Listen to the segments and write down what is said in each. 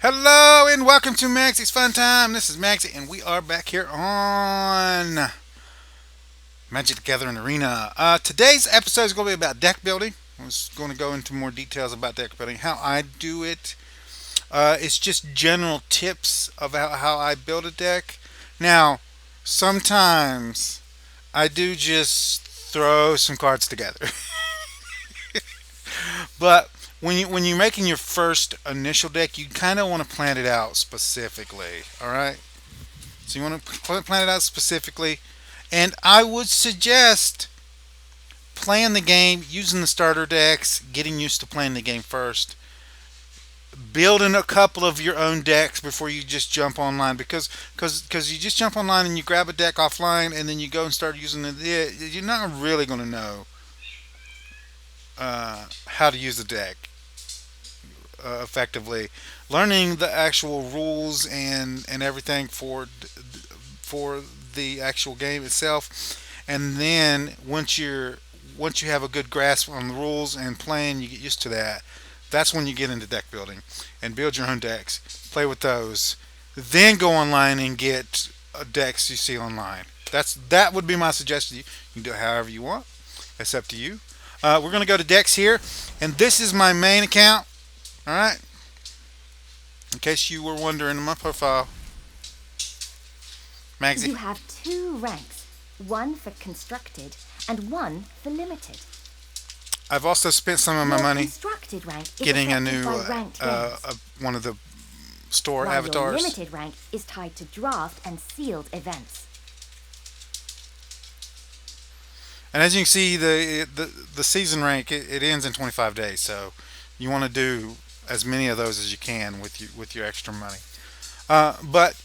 Hello and welcome to Magzie's Fun Time. This is Magzie, and we are back here on Magic the Gathering Arena. Today's episode is going to be about deck building. I was going to go into more details about deck building, how I do it. It's just general tips about how I build a deck. Now, sometimes I do just throw some cards together, but when you're making your first initial deck, you kind of want to plan it out specifically. All right. So you want to plan it out specifically, and I would suggest playing the game using the starter decks, getting used to playing the game first, building a couple of your own decks before you just jump online because you just jump online and you grab a deck offline and then you go and start using it. You're not really going to know how to use the deck effectively. Learning the actual rules and everything for the actual game itself, and then once you have a good grasp on the rules and playing, you get used to that. That's when you get into deck building and build your own decks. Play with those, then go online and get decks you see online. That would be my suggestion. You can do it however you want. It's up to you. We're gonna go to decks here, and this is my main account. All right. In case you were wondering, in my profile, Magzie. You have two ranks, one for constructed and one for limited. I've also spent some of my Your money constructed rank is getting a affected new by ranked games, one of the store while your avatars. limited rank is tied to draft and sealed events. And as you can see, the season rank it ends in 25 days. So you want to do as many of those as you can with your extra money. But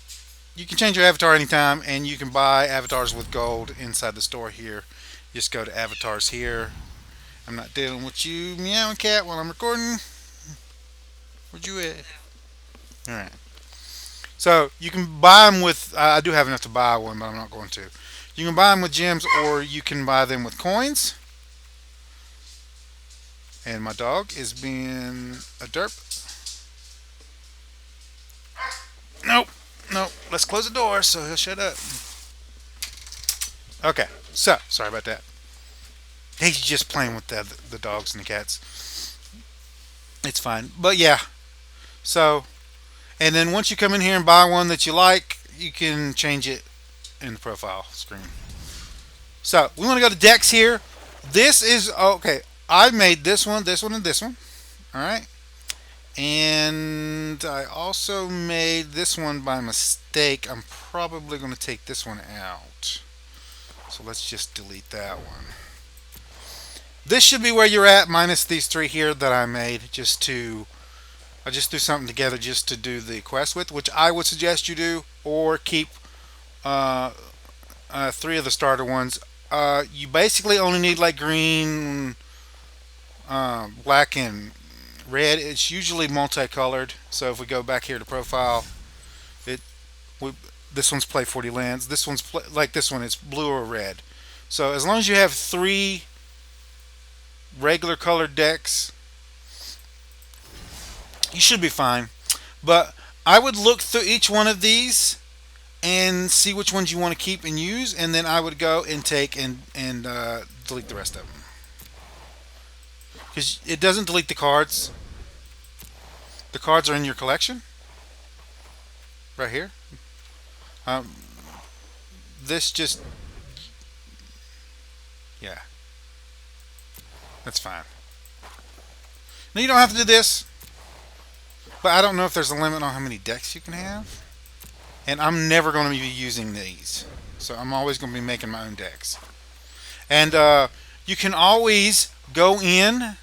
you can change your avatar anytime, and you can buy avatars with gold inside the store here. Just go to avatars here. I'm not dealing with you, meowing cat, while I'm recording. Where'd you at? All right. So you can buy them with. I do have enough to buy one, but I'm not going to. You can buy them with gems, or you can buy them with coins. And my dog is being a derp. Nope, nope. Let's close the door so he'll shut up. Okay. So sorry about that. He's just playing with the dogs and the cats. It's fine. But yeah. So, and then once you come in here and buy one that you like, you can change it in the profile screen. So we want to go to decks here. This is okay. I made this one, and this one. All right. And I also made this one by mistake. I'm probably going to take this one out. So let's just delete that one. This should be where you're at, minus these three here that I made. I just threw something together just to do the quest with, which I would suggest you do, or keep uh, three of the starter ones. You basically only need like green, black, and red. It's usually multicolored. So if we go back here to profile, it we, this one's play 40 lands. This one's like this one. It's blue or red. So as long as you have three regular colored decks, you should be fine. But I would look through each one of these and see which ones you want to keep and use, and then I would go and take and delete the rest of them because it doesn't delete the cards. The cards are in your collection right here. Um, this just yeah, that's fine. Now you don't have to do this, but I don't know if there's a limit on how many decks you can have. And I'm never going to be using these, so I'm always going to be making my own decks. And you can always go in,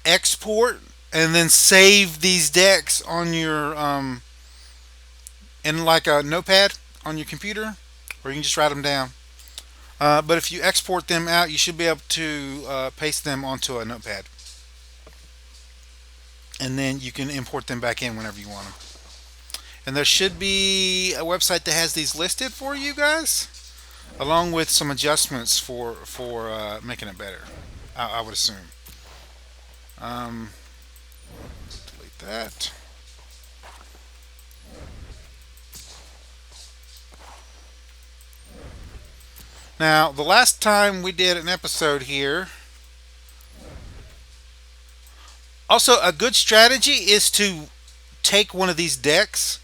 export, and then save these decks on your in like a notepad on your computer, or you can just write them down. But if you export them out, you should be able to paste them onto a notepad, and then you can import them back in whenever you want them. And there should be a website that has these listed for you guys, along with some adjustments for making it better. I would assume. Delete that. Now, the last time we did an episode here, also a good strategy is to take one of these decks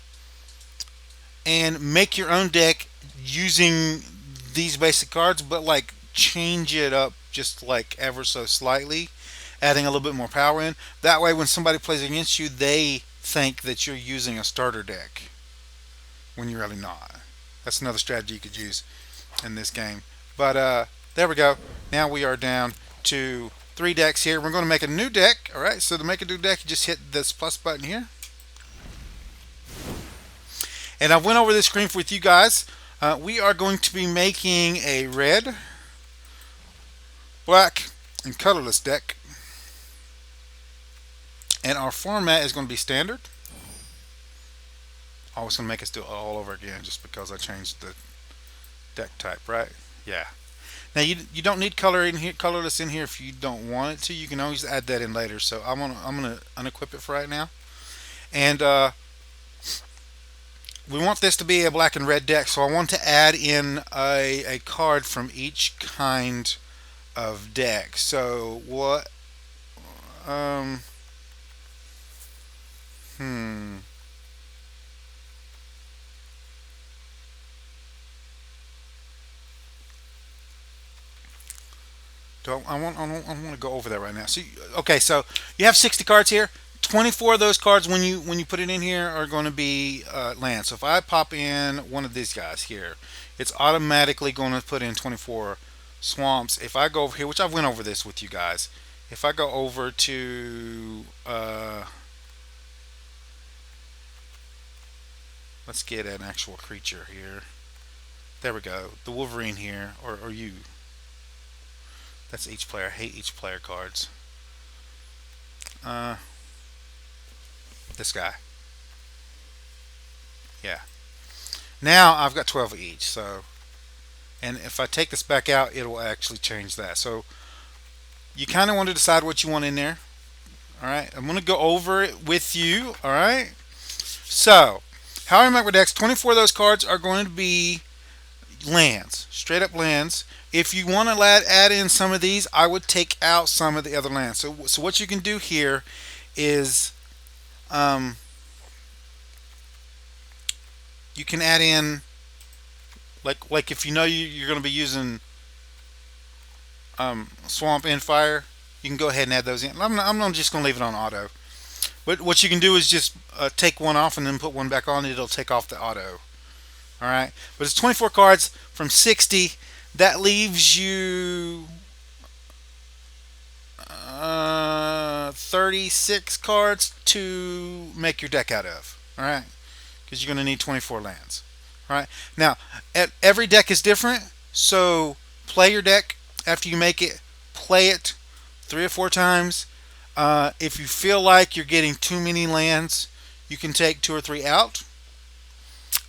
and make your own deck using these basic cards, but like change it up just like ever so slightly, adding a little bit more power in. That way, when somebody plays against you, they think that you're using a starter deck when you're really not. That's another strategy you could use in this game. But there we go. Now we are down to 3 decks here. We're going to make a new deck. All right. So to make a new deck, you just hit this plus button here. And I went over this screen with you guys. We are going to be making a red, black, and colorless deck. And our format is going to be standard. I was going to make us do it all over again just because I changed the deck type, right? Yeah. Now you don't need color in here, colorless in here if you don't want it to. You can always add that in later. So I'm gonna unequip it for right now. And we want this to be a black and red deck. So I want to add in a card from each kind of deck. So what? Um. Hmm. Don't I want to go over that right now. So okay, so you have 60 cards here. 24 of those cards when you put it in here are going to be land. So if I pop in one of these guys here, it's automatically going to put in 24 swamps. If I go over here, which I went over this with you guys, if I go over to let's get an actual creature here. There we go. The Wolverine here, or you. That's each player. I hate each player cards. Uh, this guy. Yeah. Now I've got 12 of each. So, and if I take this back out, it will actually change that. So you kind of want to decide what you want in there. All right. I'm going to go over it with you. All right. So, how I make my decks, 24 of those cards are going to be lands, straight up lands. If you want to add in some of these, I would take out some of the other lands. So what you can do here is um, you can add in like if you know you're going to be using swamp and fire, you can go ahead and add those in. I'm not just going to leave it on auto. But what you can do is just take one off and then put one back on. It'll take off the auto. All right, but it's 24 cards from 60. That leaves you 36 cards to make your deck out of. All right, because you're going to need 24 lands. All right, now every deck is different, so play your deck after you make it. Play it 3 or 4 times. If you feel like you're getting too many lands, you can take 2 or 3 out.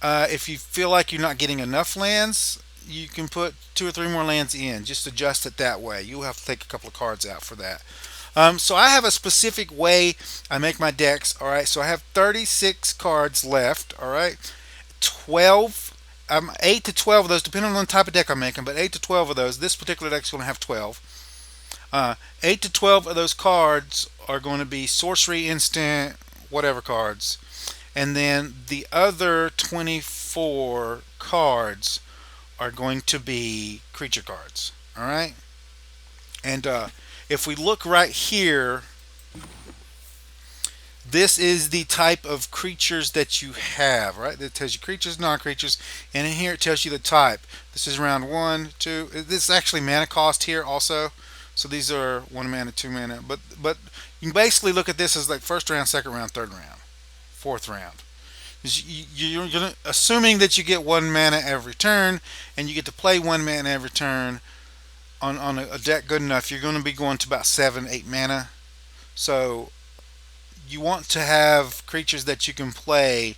If you feel like you're not getting enough lands, you can put 2 or 3 more lands in. Just adjust it that way. You'll have to take a couple of cards out for that. So I have a specific way I make my decks. All right. So I have 36 cards left. All right. 12, 8 to 12 of those, depending on the type of deck I'm making, but 8 to 12 of those. This particular deck is going to have 12. 8 to 12 of those cards are going to be sorcery, instant, whatever cards. And then the other 24 cards are going to be creature cards. All right. And if we look right here, this is the type of creatures that you have, right? It tells you creatures, non-creatures, and in here it tells you the type. This is round 1, 2. This is actually mana cost here also. So these are 1 mana, 2 mana. But you can basically look at this as like first round, second round, third round, fourth round. You're gonna, assuming that you get 1 mana every turn, and you get to play 1 mana every turn on a deck good enough, you're going to be going to about 7, 8 mana. So you want to have creatures that you can play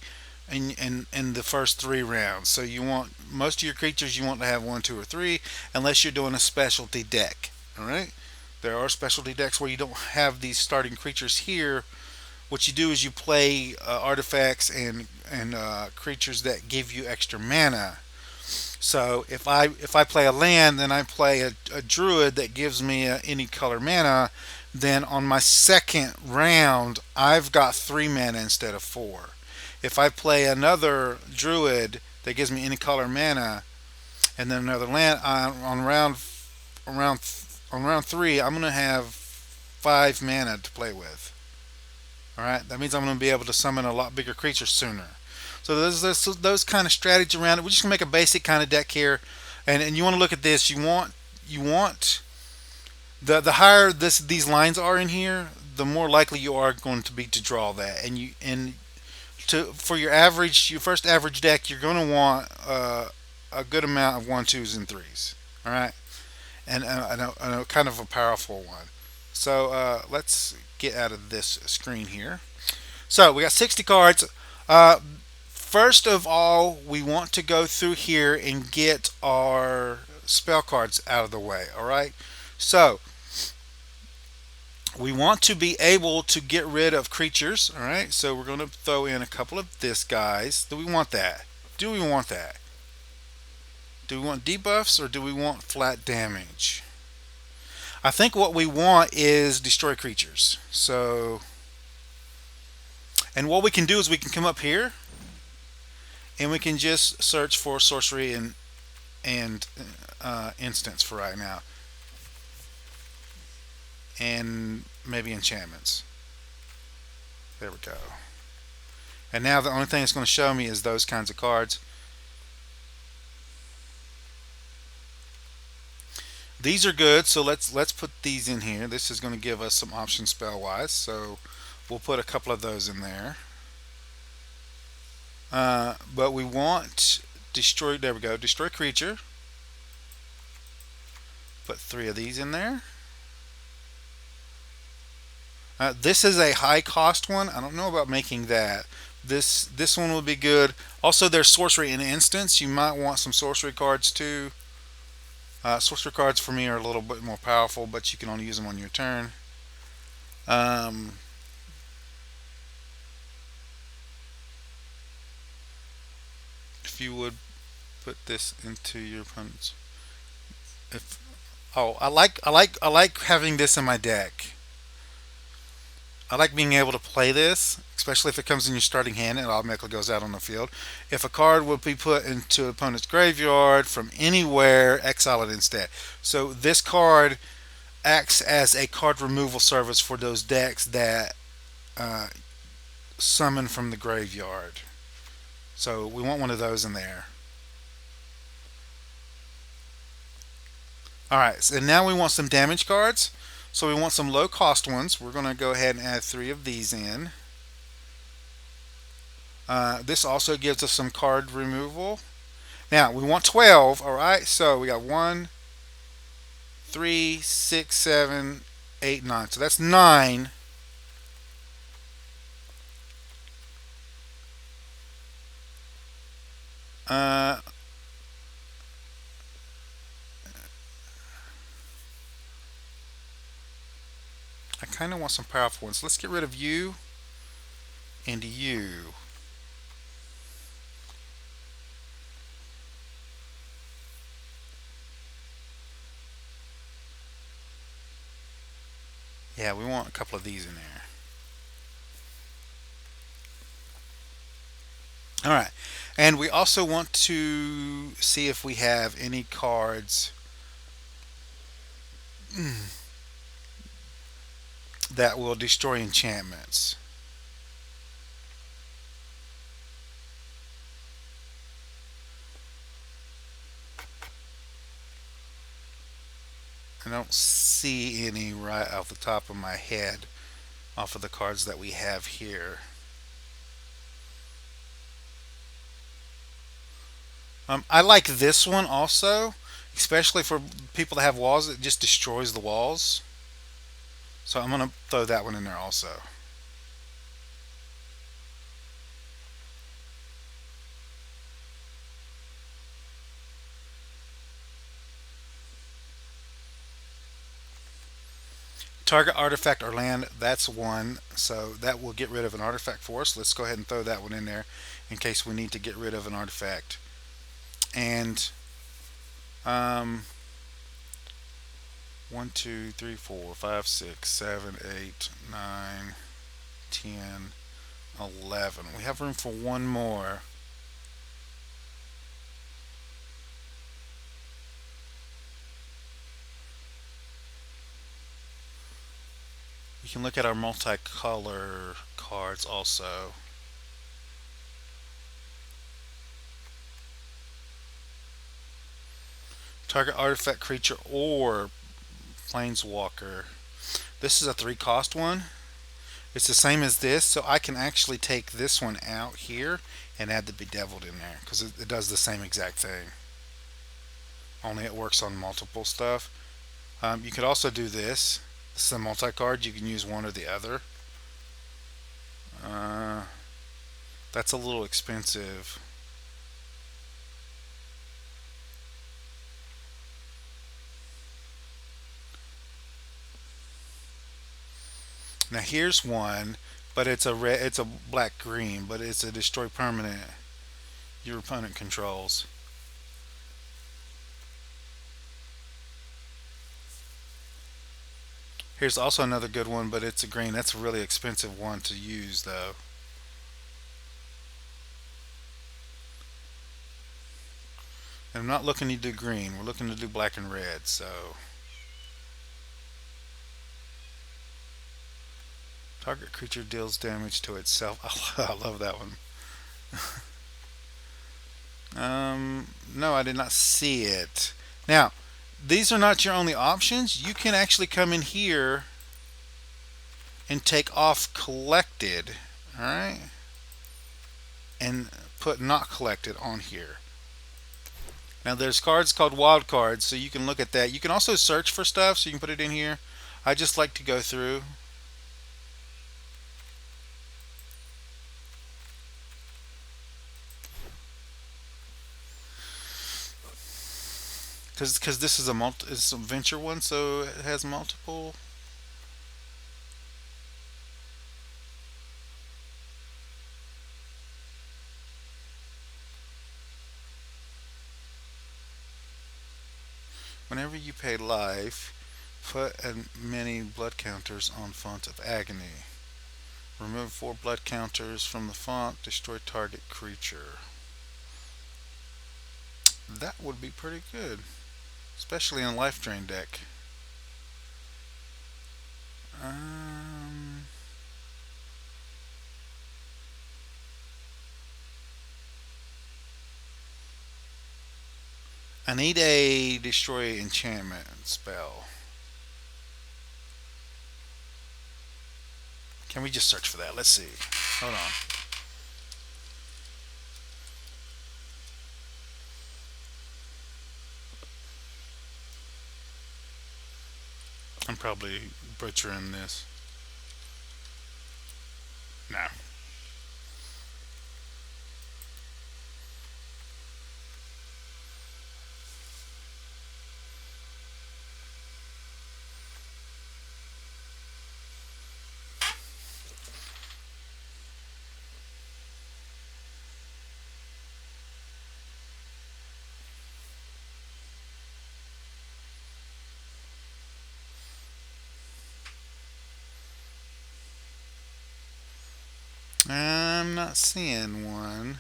in the first 3 rounds. So you want most of your creatures you want to have 1, 2, or 3, unless you're doing a specialty deck. All right. There are specialty decks where you don't have these starting creatures here. What you do is you play artifacts and creatures that give you extra mana. So if I play a land, then I play a druid that gives me any color mana. Then on my second round, I've got 3 mana instead of 4. If I play another druid that gives me any color mana, and then another land around on round 3, I'm gonna have 5 mana to play with. All right, that means I'm going to be able to summon a lot bigger creatures sooner. So those kind of strategy around it. We're just going to make a basic kind of deck here, and you want to look at this. You want the higher these lines are in here, the more likely you are going to be to draw that. And to for your first average deck, you're going to want a good amount of 1, 2s, and 3s. All right, and a kind of a powerful one. So let's get out of this screen here. So we got 60 cards. Uh, First of all, we want to go through here and get our spell cards out of the way. All right. So we want to be able to get rid of creatures. All right. So we're going to throw in a couple of this guys. Do we want that? Do we want that? Do we want debuffs or do we want flat damage? I think what we want is destroy creatures. So, and what we can do is we can come up here and we can just search for sorcery and instants for right now, and maybe enchantments. There we go. And now the only thing it's going to show me is those kinds of cards. These are good, so let's put these in here. This is going to give us some options spell wise, so we'll put a couple of those in there. But we want destroy. There we go. Destroy creature. Put 3 of these in there. This is a high cost one. I don't know about making that. This one would be good. Also, there's sorcery in instance. You might want some sorcery cards too. Sorcery cards for me are a little bit more powerful, but you can only use them on your turn. If you would put this into your opponent's. If I like having this in my deck. I like being able to play this, especially if it comes in your starting hand and it automatically goes out on the field. If a card would be put into an opponent's graveyard from anywhere, exile it instead. So this card acts as a card removal service for those decks that uh, summon from the graveyard. So we want one of those in there. Alright, so now we want some damage cards. So we want some low cost ones. We're going to go ahead and add 3 of these in. This also gives us some card removal. Now we want 12. Alright, so we got 1, 3, 6, 7, 8, 9. So that's 9. Uh, I kind of want some powerful ones. Let's get rid of you and you. Yeah, we want a couple of these in there. All right. And we also want to see if we have any cards that will destroy enchantments. I don't see any right off the top of my head off of the cards that we have here. I like this one also, especially for people that have walls. It just destroys the walls. So I'm going to throw that one in there also. Target artifact or land, that's one. So that will get rid of an artifact for us. Let's go ahead and throw that one in there in case we need to get rid of an artifact. And Um, 1, 2, 3, 4, 5, 6, 7, 8, 9, 10, 11. We have room for one more. You can look at our multicolor cards also. Target artifact, creature, or planeswalker. This is a 3 cost one. It's the same as this, so I can actually take this one out here and add the Bedeviled in there because it does the same exact thing. Only it works on multiple stuff. You could also do this. This is a multi-card. You can use one or the other. Uh, that's a little expensive. Now here's one, but it's a red, it's a black green, but it's a destroy permanent your opponent controls. Here's also another good one, but it's a green. That's a really expensive one to use though. And I'm not looking to do green. We're looking to do black and red. So target creature deals damage to itself. I love that one. No, I did not see it. Now, these are not your only options. You can actually come in here and take off collected, all right, and put not collected on here. Now, there's cards called wild cards, so you can look at that. You can also search for stuff, so you can put it in here. I just like to go through. Because this is it's a venture one, so it has multiple. Whenever you pay life, put many blood counters on Font of Agony. Remove 4 blood counters from the font. Destroy target creature. That would be pretty good, especially in a life drain deck. Um, I need a destroy enchantment spell. Can we just search for that? Let's see. Hold on. I'm probably butchering this. No. I'm not seeing one.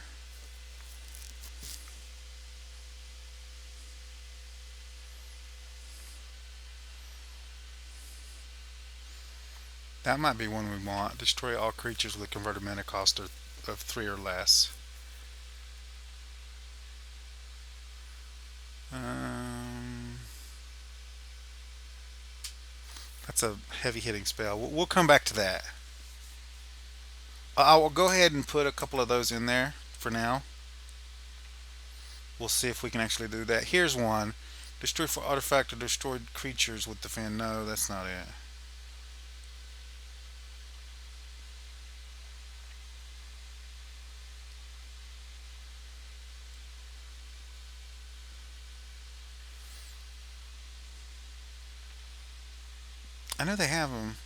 That might be one we want. Destroy all creatures with a converted mana cost of 3 or less. Um, that's a heavy hitting spell. We'll come back to that. I will go ahead and put a couple of those in there for now. We'll see if we can actually do that. Here's one. Destroy for artifact or destroyed creatures with defend. No, that's not it. I know they have them.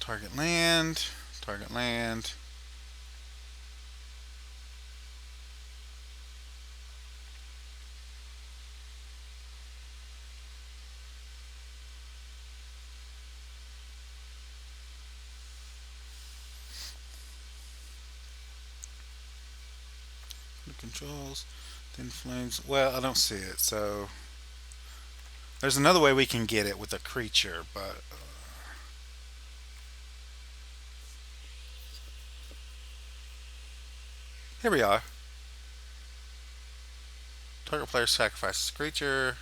Target land, target land. Controls, then flames. Well, I don't see it, so there's another way we can get it with a creature, but here we are. Target player sacrifices creature.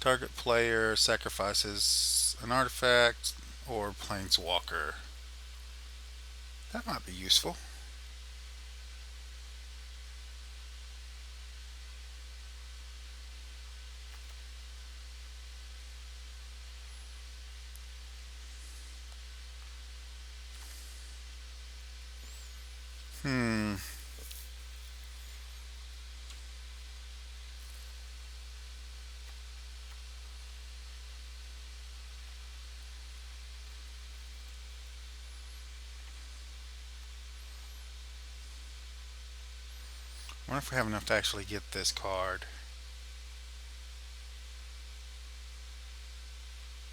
Target player sacrifices an artifact or planeswalker. That might be useful. Hmm. I wonder if we have enough to actually get this card.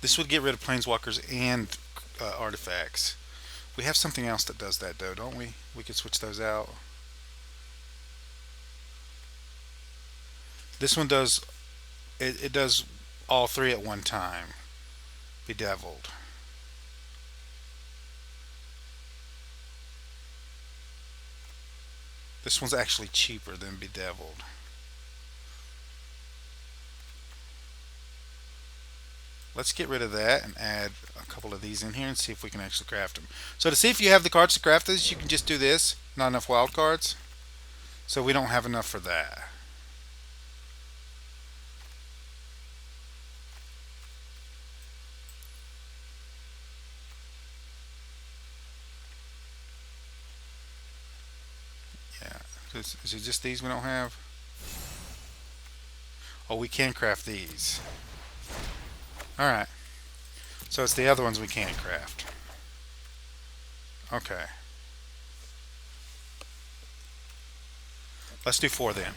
This would get rid of planeswalkers and artifacts. We have something else that does that, though, don't we? We could switch those out. This one does it does all three at one time. Bedeviled. This one's actually cheaper than Bedeviled. Let's get rid of that and add a couple of these in here and see if we can actually craft them. So to see if you have the cards to craft this, you can just do this. Not enough wild cards. So we don't have enough for that. Yeah. Is it just these we don't have? Oh, we can craft these. Alright. So it's the other ones we can't craft. Okay. Let's do 4 then.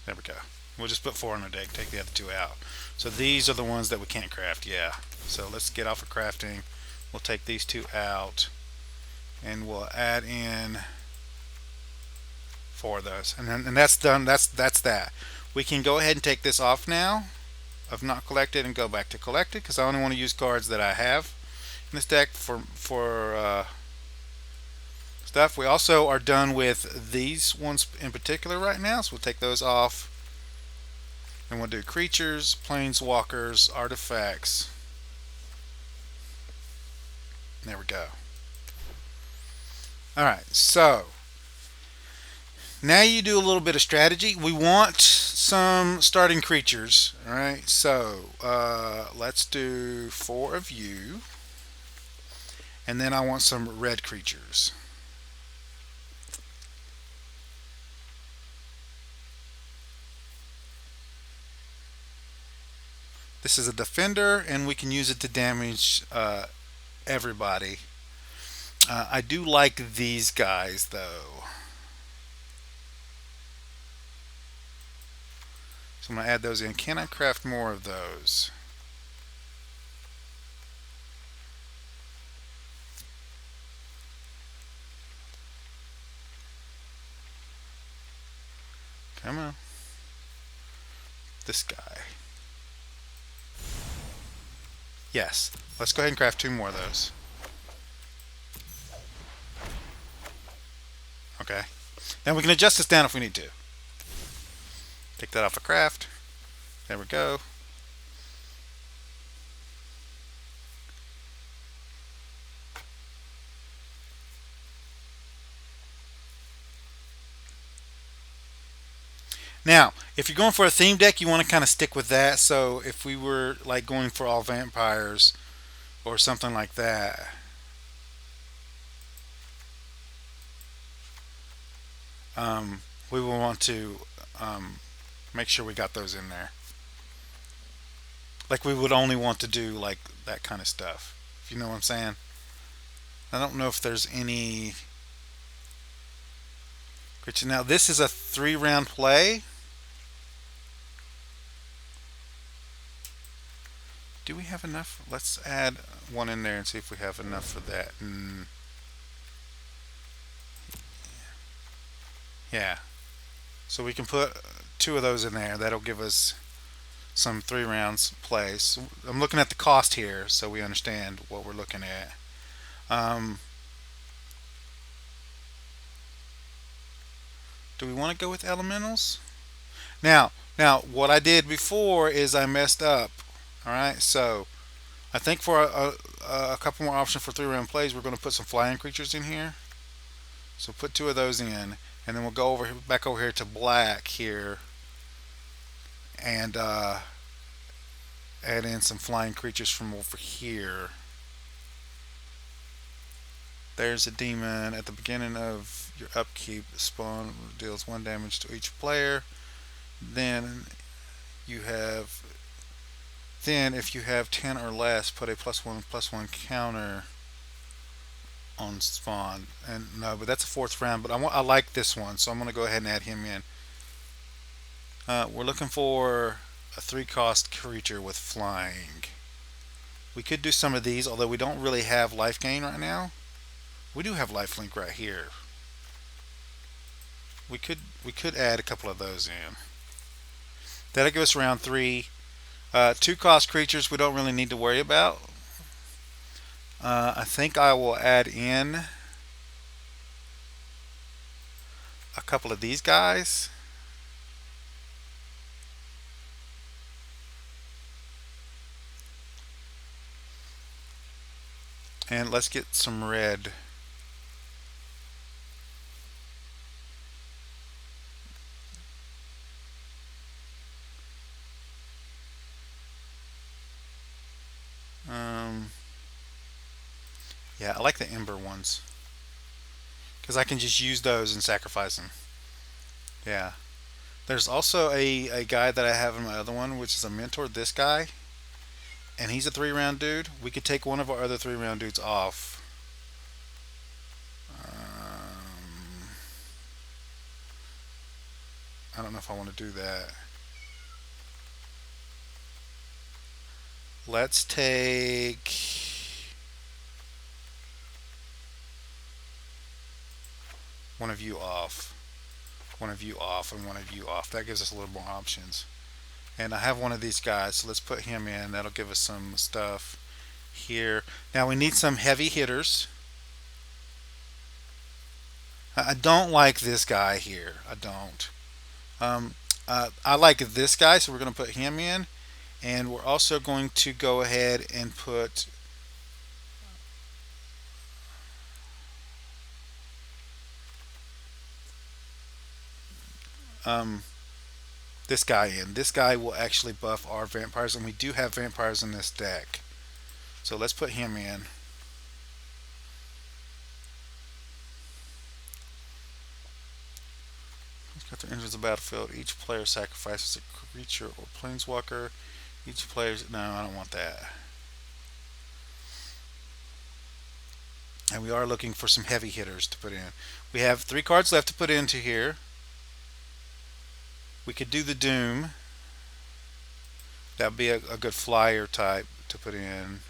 There we go. We'll just put 4 on our deck, take the other 2 out. So these are the ones that we can't craft, yeah. So let's get off of crafting. We'll take these 2 out. And we'll add in 4 of those. And that's done. That's that. We can go ahead and take this off now of not collected and go back to collected because I only want to use cards that I have in this deck for stuff. We also are done with these ones in particular right now, so we'll take those off. And we'll do creatures, planeswalkers, artifacts. There we go. Alright, so now you do a little bit of strategy. We want some starting creatures. Alright, so let's do 4 of you. And then I want some red creatures. This is a defender, and we can use it to damage everybody. I do like these guys, though. So I'm going to add those in. Can I craft more of those? Come on. This guy. Yes. Let's go ahead and craft 2 more of those. Okay. Then we can adjust this down if we need to. Take that off of craft. There we go. Now, if you're going for a theme deck, you want to kind of stick with that. So if we were like going for all vampires or something like that, we will want to make sure we got those in there. Like we would only want to do like that kind of stuff. If you know what I'm saying. I don't know if there's any. Now this is a 3 round play. Do we have enough? Let's add one in there and see if we have enough for that. Yeah. So we can put 2 of those in there. That'll give us some 3 rounds plays. I'm looking at the cost here so we understand what we're looking at. Um, do we want to go with elementals? Now, what I did before is I messed up. All right, so I think for a couple more options for 3 round plays, we're going to put some flying creatures in here. So put 2 of those in, and then we'll go back over here to black here, and add in some flying creatures from over here. There's a demon at the beginning of your upkeep. Spawn deals 1 damage to each player. Then you have then if you have 10 or less, put a +1/+1 counter on spawn. And no, but that's a 4th round. But I like this one, so I'm going to go ahead and add him in. We're looking for a 3-cost creature with flying. We could do some of these, although we don't really have life gain right now. We do have lifelink right here. We could add a couple of those in. That'll give us round 3. 2-cost creatures we don't really need to worry about. I think I will add in a couple of these guys. And let's get some red. Yeah, I like the ember ones because I can just use those and sacrifice them. Yeah. There's also a guy that I have in my other one, which is a mentor. This guy, and he's a 3 round dude. We could take one of our other 3 round dudes off. I don't know if I want to do that. Let's take one of you off, one of you off, and one of you off. That gives us a little more options. And I have one of these guys, so let's put him in. That'll give us some stuff here. Now we need some heavy hitters. I don't like this guy here. I don't. I like this guy, so we're going to put him in. And we're also going to go ahead and put this guy in. This guy will actually buff our vampires, and we do have vampires in this deck. So let's put him in. After enters the battlefield, each player sacrifices a creature or planeswalker. Each player's... No, I don't want that. And we are looking for some heavy hitters to put in. We have 3 cards left to put into here. We could do the Doom. That would be a good flyer type to put in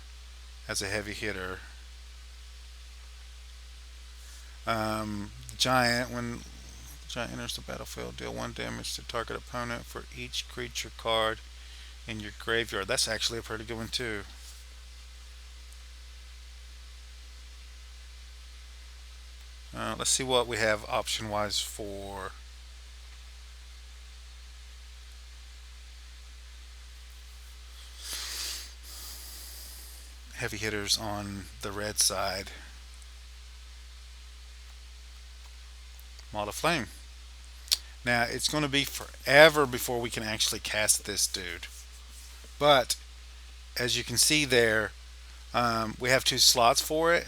as a heavy hitter. Giant, when the giant enters the battlefield, deal 1 damage to target opponent for each creature card in your graveyard. That's actually a pretty good one too. Let's see what we have option wise for heavy hitters on the red side. Maul of Flame. Now it's going to be forever before we can actually cast this dude, but as you can see there, we have 2 slots for it.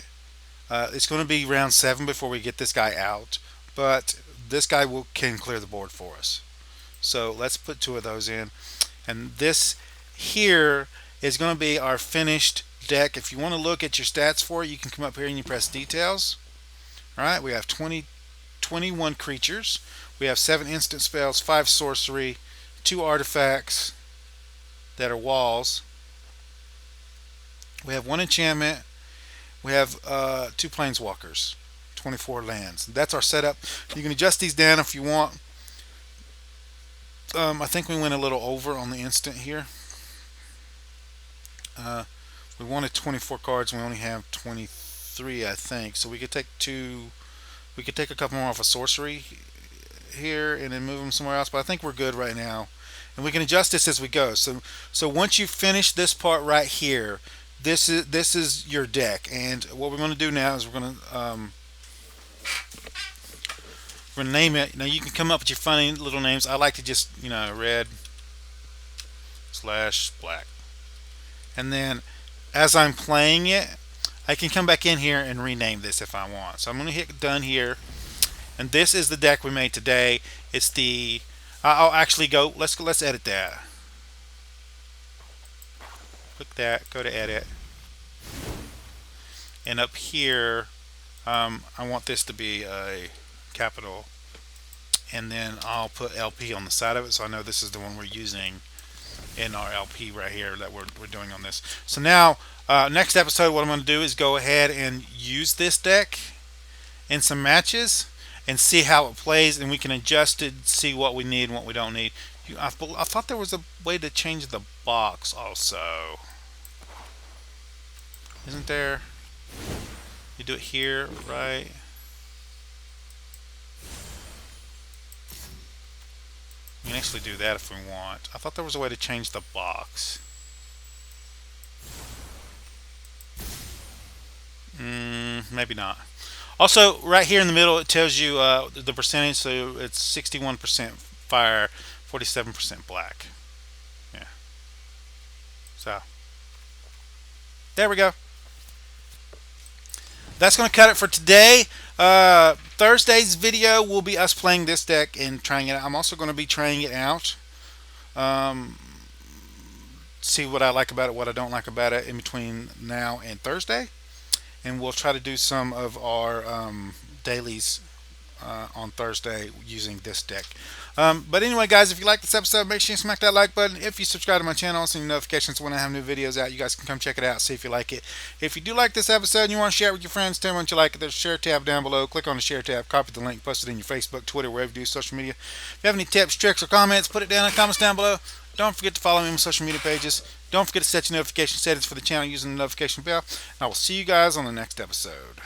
It's going to be round 7 before we get this guy out, but this guy can clear the board for us. So let's put 2 of those in, and this here is going to be our finished deck. If you want to look at your stats for it, you can come up here and you press details. All right, we have 21 creatures. We have 7 instant spells, 5 sorcery, 2 artifacts that are walls. We have 1 enchantment. We have 2 planeswalkers, 24 lands. That's our setup. You can adjust these down if you want. I think we went a little over on the instant here. We wanted 24 cards. We only have 23, I think. So we could take 2. We could take a couple more off of sorcery here and then move them somewhere else. But I think we're good right now, and we can adjust this as we go. So once you finish this part right here, this is your deck. And what we're going to do now is we're going to name it. Now you can come up with your funny little names. I like to just red / black, and then as I'm playing it, I can come back in here and rename this if I want. So I'm going to hit done here, and this is the deck we made today. It's the I'll actually go. Let's edit that. Click that. Go to edit, and up here, I want this to be a capital, and then I'll put LP on the side of it, so I know this is the one we're using in our LP right here that we're doing on this. So now, next episode, what I'm going to do is go ahead and use this deck in some matches and see how it plays, and we can adjust it, see what we need and what we don't need. I thought there was a way to change the box also. Isn't there? You do it here, right? We can actually do that if we want. I thought there was a way to change the box. Maybe not. Also, right here in the middle, it tells you the percentage. So it's 61% fire, 47% black. Yeah. So there we go. That's going to cut it for today. Thursday's video will be us playing this deck and trying it out. I'm also going to be trying it out. See what I like about it, what I don't like about it in between now and Thursday. And we'll try to do some of our dailies on Thursday using this deck. But anyway, guys, if you like this episode, make sure you smack that like button. If you subscribe to my channel, send you notifications when I have new videos out. You guys can come check it out, see if you like it. If you do like this episode and you want to share it with your friends, tell them what you like it. There's a share tab down below. Click on the share tab, copy the link, post it in your Facebook, Twitter, wherever you do social media. If you have any tips, tricks, or comments, put it down in the comments down below. Don't forget to follow me on my social media pages. Don't forget to set your notification settings for the channel using the notification bell. And I will see you guys on the next episode.